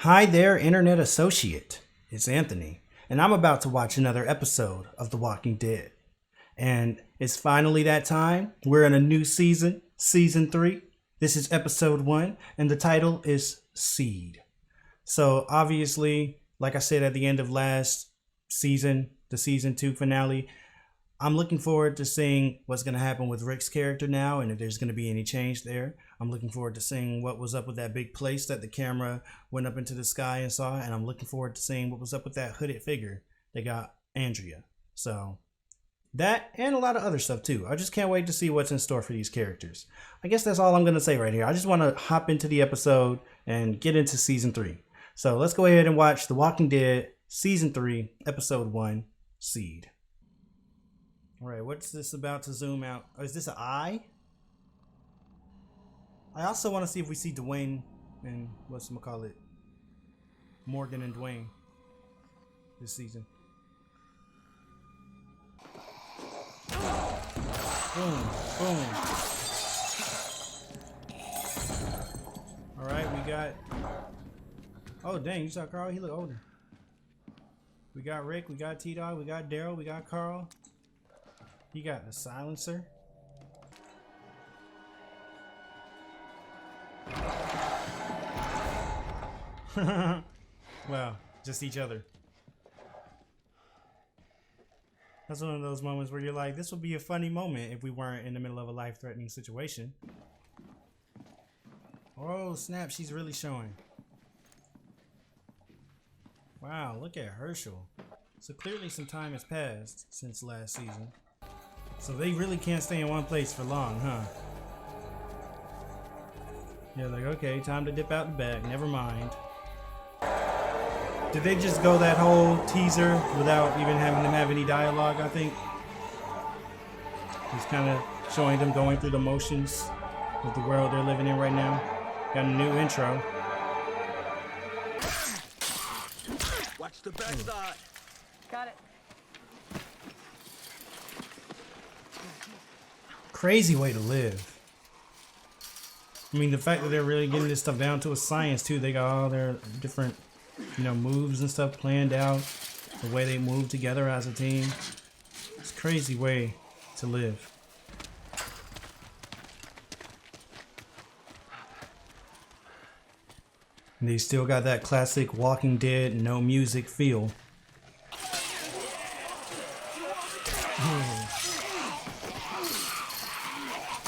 Hi there, Internet Associate. It's Anthony, and I'm about to watch another episode of The Walking Dead. And it's finally that time. We're in a new season, season 3. This is episode 1, and the title is Seed. So, obviously, like I said at the end of last season, the season 2 finale, I'm looking forward to seeing what's going to happen with Rick's character now and if there's going to be any change there. I'm looking forward to seeing what was up with that big place that the camera went up into the sky and saw. And I'm looking forward to seeing what was up with that hooded figure that got Andrea. So that and a lot of other stuff too. I just can't wait to see what's in store for these characters. I guess that's all I'm going to say right here. I just want to hop into the episode and get into season 3. So let's go ahead and watch The Walking Dead season 3, episode 1, Seed. All right, what's this about to zoom out? Oh, is this an eye? I also want to see if we see Dwayne and whatchamacallit, Morgan and Dwayne this season. Boom, boom. All right, we got. Oh dang, you saw Carl? He look older. We got Rick, we got T-Dog, we got Daryl, we got Carl. You got the silencer. Wow, just each other. That's one of those moments where you're like, this would be a funny moment if we weren't in the middle of a life-threatening situation. Oh, snap, she's really showing. Wow, look at Herschel. So clearly some time has passed since last season. So they really can't stay in one place for long, huh? Yeah, like, okay, time to dip out the back, never mind. Did they just go that whole teaser without even having them have any dialogue, I think? Just kind of showing them going through the motions of the world they're living in right now. Got a new intro. Watch the backside. Got it. Crazy way to live. I mean, the fact that they're really getting this stuff down to a science too. They got all their different, moves and stuff planned out. The way they move together as a team. It's a crazy way to live. And they still got that classic Walking Dead no music feel.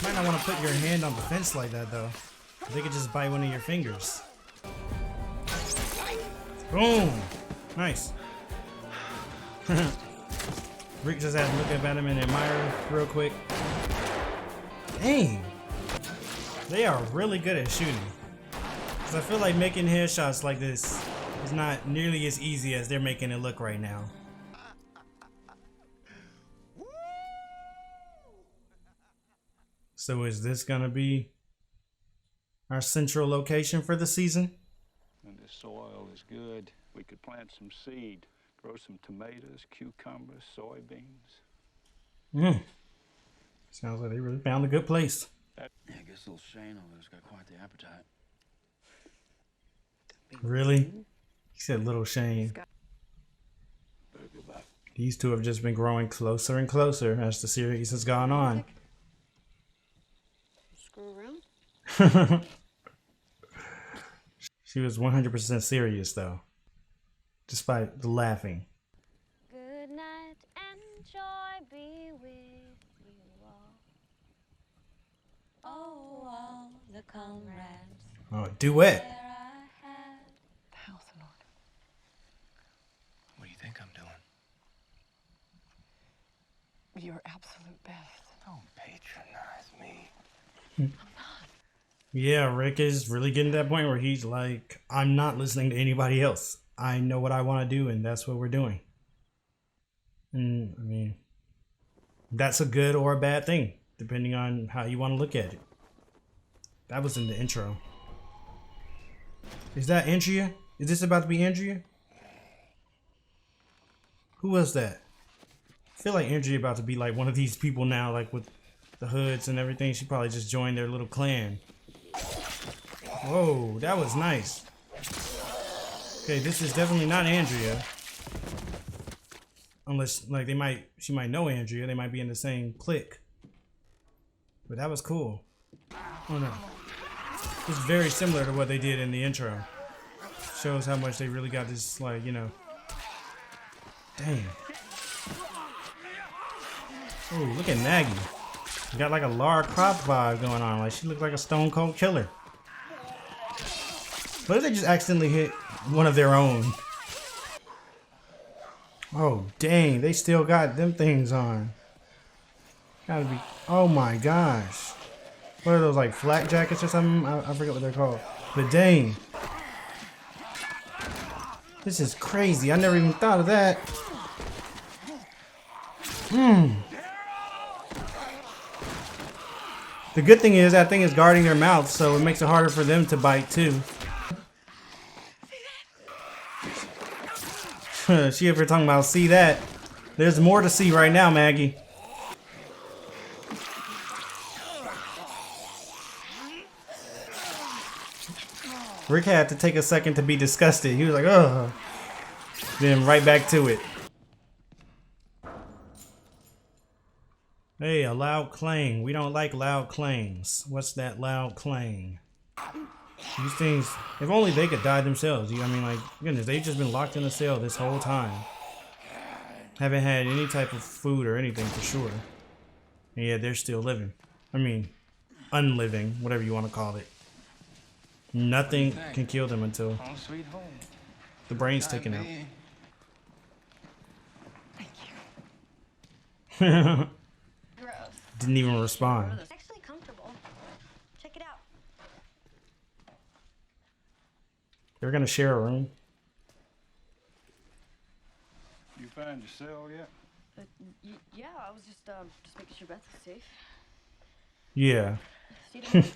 Might not want to put your hand on the fence like that though. They could just bite one of your fingers. Boom! Nice. Rick just had to look up at him and admire real quick. Dang! They are really good at shooting. Because I feel like making headshots like this is not nearly as easy as they're making it look right now. So is this gonna be our central location for the season? And the soil is good. We could plant some seed, grow some tomatoes, cucumbers, soybeans. Sounds like they really found a good place. Yeah, I guess little Shane over there's got quite the appetite. Really? He said little Shane. These two have just been growing closer and closer as the series has gone on. Screw around. She was 100% serious though, despite the laughing. Good night and joy be with you all. Oh, all the comrades. Oh, duet. There I had. The house in order. What do you think I'm doing? Your absolute best. Don't patronize me. Yeah, Rick is really getting to that point where he's like, I'm not listening to anybody else. I know what I want to do, and that's what we're doing. And I mean, that's a good or a bad thing, depending on how you want to look at it. That was in the intro. Is that Andrea? Is this about to be Andrea? Who was that? I feel like Andrea about to be like one of these people now, like with the hoods and everything. She probably just joined their little clan. Whoa, that was nice. Okay, this is definitely not Andrea. Unless, like, she might know Andrea. They might be in the same clique. But that was cool. Oh no. It's very similar to what they did in the intro. Shows how much they really got this, like, you know. Dang. Oh, look at Maggie. Got like a Lara Croft vibe going on. Like, she looked like a stone cold killer. What if they just accidentally hit one of their own? Oh, dang. They still got them things on. Gotta be. Oh my gosh. What are those, like flak jackets or something? I forget what they're called. But dang. This is crazy. I never even thought of that. The good thing is that thing is guarding their mouth, so it makes it harder for them to bite too. She ever talking about see that? There's more to see right now, Maggie. Rick had to take a second to be disgusted. He was like, ugh. Then right back to it. Hey, a loud clang. We don't like loud clangs. What's that loud clang? These things, if only they could die themselves. I mean, like, goodness, they've just been locked in a cell this whole time. Haven't had any type of food or anything for sure. And yet they're still living. I mean, unliving, whatever you want to call it. Nothing can kill them until the brain's taken out. Thank you. Didn't even respond. It's actually comfortable. Check it out. They're gonna share a room. You find your cell yet? Yeah, I was just making sure Beth was safe. Yeah. She didn't.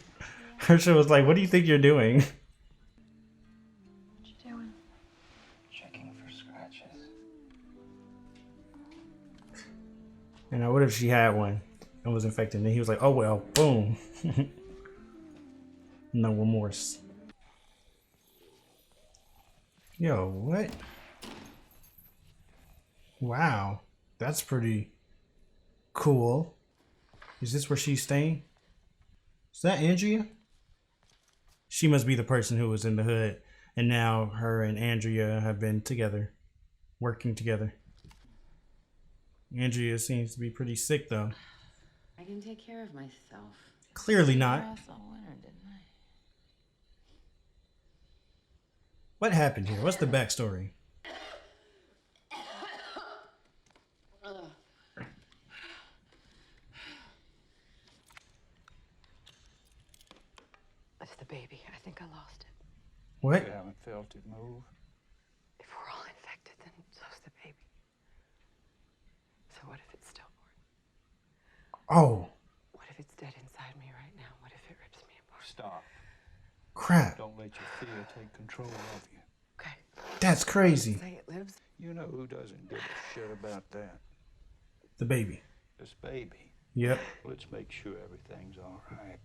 Herschel was like, what do you think you're doing? What you doing? Checking for scratches. And what if she had one and was infected? And he was like, oh well, boom. No remorse. Yo, what? Wow, that's pretty cool. Is this where she's staying? Is that Andrea? She must be the person who was in the hood, and now her and Andrea have been together, working together. Andrea seems to be pretty sick though. I can take care of myself. Clearly not. All winter, didn't I? What happened here? What's the backstory? That's the baby. I think I lost it. What? You haven't felt it move. If we're all infected, then so's the baby. So what if it's stillborn? Oh, What if it's dead inside me right now? What if it rips me apart? Stop. crap. Don't let your fear take control of you. Okay. That's crazy. Say it lives. You know who doesn't give a shit about that? The baby. This baby. Yep. Let's make sure everything's all right.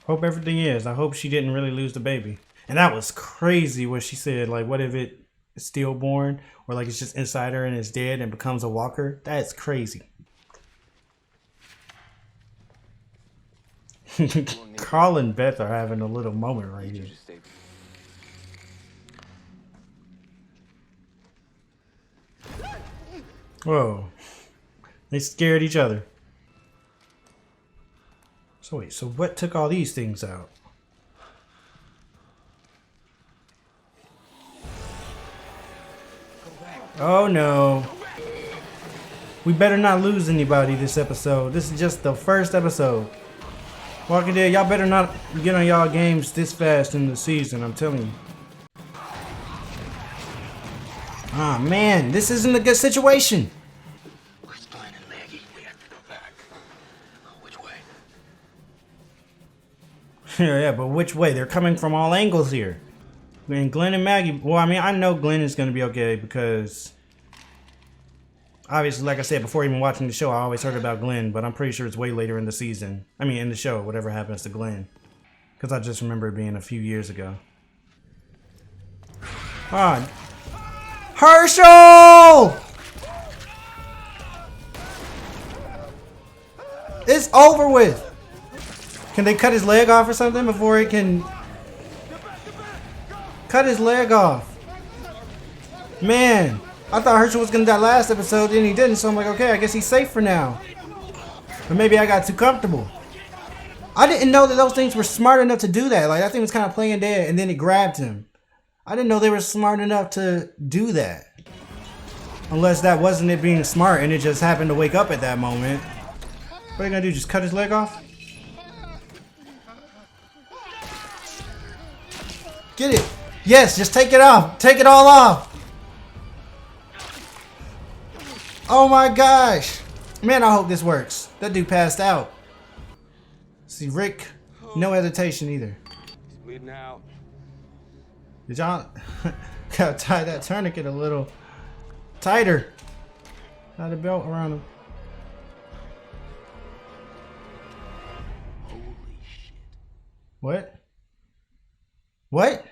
Hope everything is. I hope she didn't really lose the baby. And that was crazy what she said. Like, what if it is stillborn? Or like it's just inside her and it's dead and becomes a walker? That's crazy. Carl and Beth are having a little moment right here. Whoa. They scared each other. So wait, so what took all these things out? Oh no. We better not lose anybody this episode. This is just the first episode. Walking Dead, y'all better not get on y'all games this fast in the season, I'm telling you. Ah man, this isn't a good situation. Where's Glenn and Maggie? We have to go back. Which way? Yeah, but which way? They're coming from all angles here. And Glenn and Maggie, well, I mean, I know Glenn is going to be okay because obviously, like I said, before even watching the show, I always heard about Glenn, but I'm pretty sure it's way later in the season. I mean, in the show, whatever happens to Glenn. Because I just remember it being a few years ago. on. Herschel! It's over with. Can they cut his leg off or something before it can... Cut his leg off. Man, I thought Herschel was going to die last episode, and he didn't, so I'm like, okay, I guess he's safe for now. But maybe I got too comfortable. I didn't know that those things were smart enough to do that. Like, that thing was kind of playing dead, and then it grabbed him. I didn't know they were smart enough to do that. Unless that wasn't it being smart, and it just happened to wake up at that moment. What are you going to do, just cut his leg off? Get it. Yes, just take it off. Take it all off. Oh my gosh. Man, I hope this works. That dude passed out. See, Rick, no hesitation either. He's bleeding out. Did y'all gotta tie that tourniquet a little tighter? Tie the belt around him. Holy shit. What? What?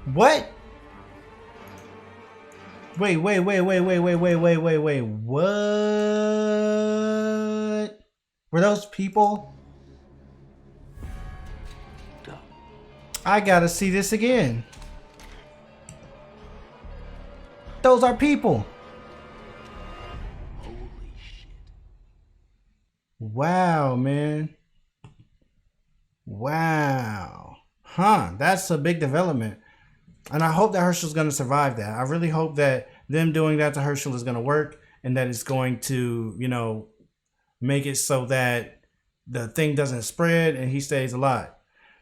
What? Wait. What? Were those people? Go. I gotta see this again. Those are people. Holy shit. Wow, man. Wow. Huh, that's a big development. And I hope that Herschel's going to survive that. I really hope that them doing that to Herschel is going to work and that it's going to, you know, make it so that the thing doesn't spread and he stays alive.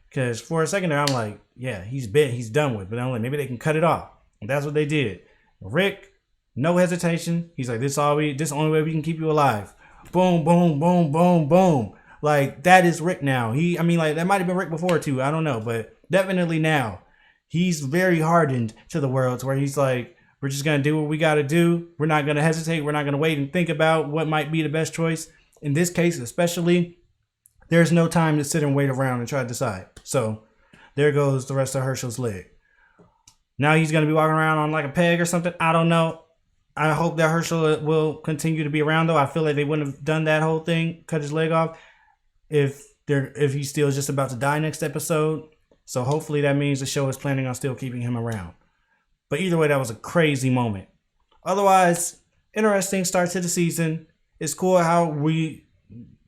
Because for a second there, I'm like, yeah, he's bit, he's done with. But I'm like, maybe they can cut it off. And that's what they did. Rick, no hesitation. He's like, this is the only way we can keep you alive. Boom, boom, boom, boom, boom. Like, that is Rick now. I mean, like, that might have been Rick before, too. I don't know. But definitely now. He's very hardened to the world to where he's like, we're just going to do what we got to do. We're not going to hesitate. We're not going to wait and think about what might be the best choice. In this case, especially, there's no time to sit and wait around and try to decide. So, there goes the rest of Herschel's leg. Now he's going to be walking around on like a peg or something. I don't know. I hope that Herschel will continue to be around, though. I feel like they wouldn't have done that whole thing, cut his leg off, if he's still just about to die next episode. So hopefully that means the show is planning on still keeping him around. But either way, that was a crazy moment. Otherwise, interesting start to the season. It's cool how we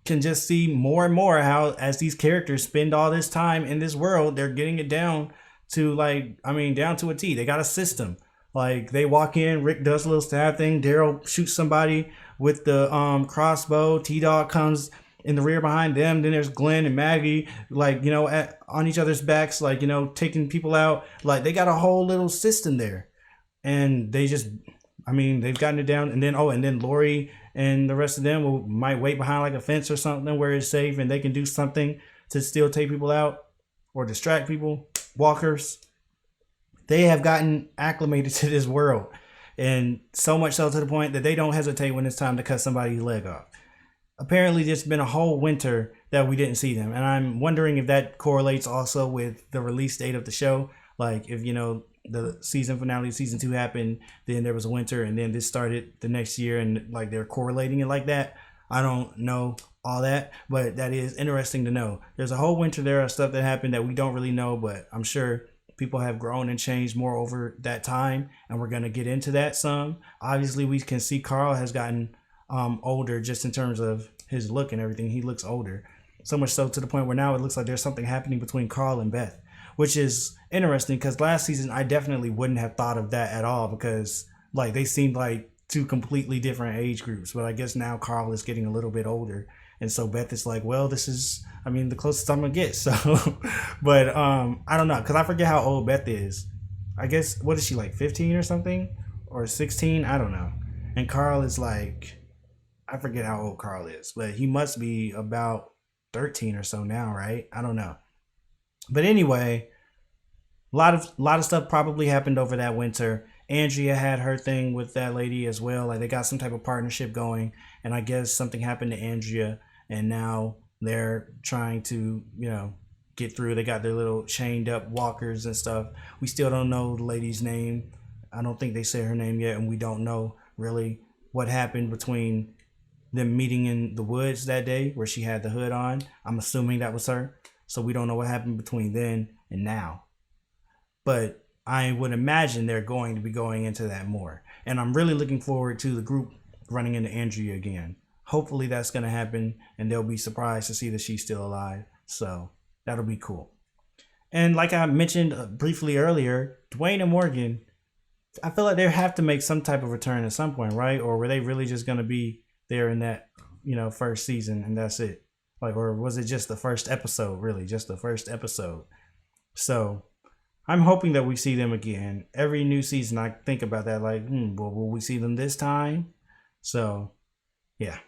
can just see more and more how as these characters spend all this time in this world, they're getting it down to down to a T. They got a system. Like, they walk in, Rick does a little stab thing, Daryl shoots somebody with the crossbow, T-Dog comes in the rear behind them, then there's Glenn and Maggie, like, you know, on each other's backs, like, you know, taking people out. Like, they got a whole little system there. And they just, they've gotten it down. And then Lori and the rest of them might wait behind like a fence or something where it's safe and they can do something to still take people out or distract people. Walkers. They have gotten acclimated to this world, and so much so to the point that they don't hesitate when it's time to cut somebody's leg off. Apparently, there's been a whole winter that we didn't see them, and I'm wondering if that correlates also with the release date of the show. Like, if, you know, the season finale of season 2 happened, then there was a winter, and then this started the next year, and like they're correlating it like that. I don't know all that, but that is interesting to know. There's a whole winter there of stuff that happened that we don't really know, but I'm sure people have grown and changed more over that time, and we're going to get into that some. Obviously, we can see Carl has gotten older just in terms of his look and everything. He looks older, so much so to the point where now it looks like there's something happening between Carl and Beth, which is interesting because last season I definitely wouldn't have thought of that at all because like they seemed like two completely different age groups. But I guess now Carl is getting a little bit older, and so Beth is like, well, this is, the closest I'm gonna get. So, but I don't know, because I forget how old Beth is. I guess, what is she, like 15 or something, or 16? I don't know. And Carl is like, I forget how old Carl is, but he must be about 13 or so now, right? I don't know. But anyway, a lot of stuff probably happened over that winter. Andrea had her thing with that lady as well. Like, they got some type of partnership going, and I guess something happened to Andrea, and now they're trying to, get through. They got their little chained up walkers and stuff. We still don't know the lady's name. I don't think they say her name yet, and we don't know really what happened between them meeting in the woods that day where she had the hood on. I'm assuming that was her. So we don't know what happened between then and now. But I would imagine they're going to be going into that more. And I'm really looking forward to the group running into Andrea again. Hopefully that's going to happen and they'll be surprised to see that she's still alive. So that'll be cool. And like I mentioned briefly earlier, Dwayne and Morgan, I feel like they have to make some type of return at some point, right? Or were they really just going to be there in that, first season and that's it? Like, or was it just the first episode, really? Just the first episode. So I'm hoping that we see them again. Every new season, I think about that, like, well, will we see them this time? So, yeah.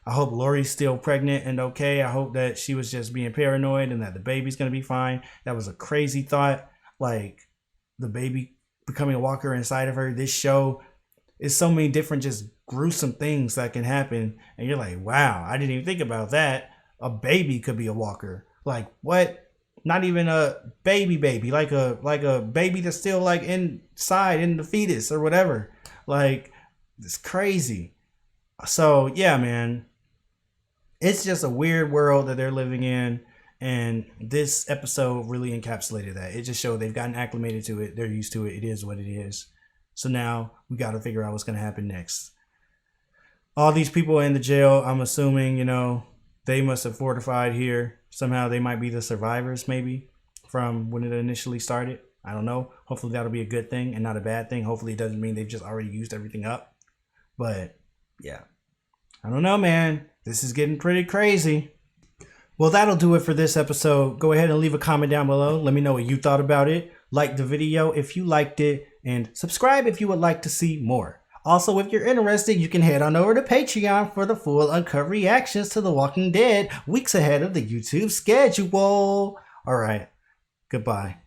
I hope Lori's still pregnant and okay. I hope that she was just being paranoid and that the baby's going to be fine. That was a crazy thought. Like, the baby becoming a walker inside of her. This show is so many different just gruesome things that can happen. And you're like, wow, I didn't even think about that. A baby could be a walker. Like, what? Not even a baby, like a baby that's still like inside in the fetus or whatever. Like, it's crazy. So yeah, man, it's just a weird world that they're living in, and this episode really encapsulated that. It just showed they've gotten acclimated to it. They're used to it. It is what it is. So now we got to figure out what's going to happen next. All these people in the jail, I'm assuming, they must have fortified here. Somehow they might be the survivors, maybe, from when it initially started. I don't know. Hopefully that'll be a good thing and not a bad thing. Hopefully it doesn't mean they've just already used everything up. But yeah, I don't know, man. This is getting pretty crazy. Well, that'll do it for this episode. Go ahead and leave a comment down below. Let me know what you thought about it. Like the video if you liked it, and subscribe if you would like to see more. Also, if you're interested, you can head on over to Patreon for the full uncut reactions to The Walking Dead weeks ahead of the YouTube schedule. All right, goodbye.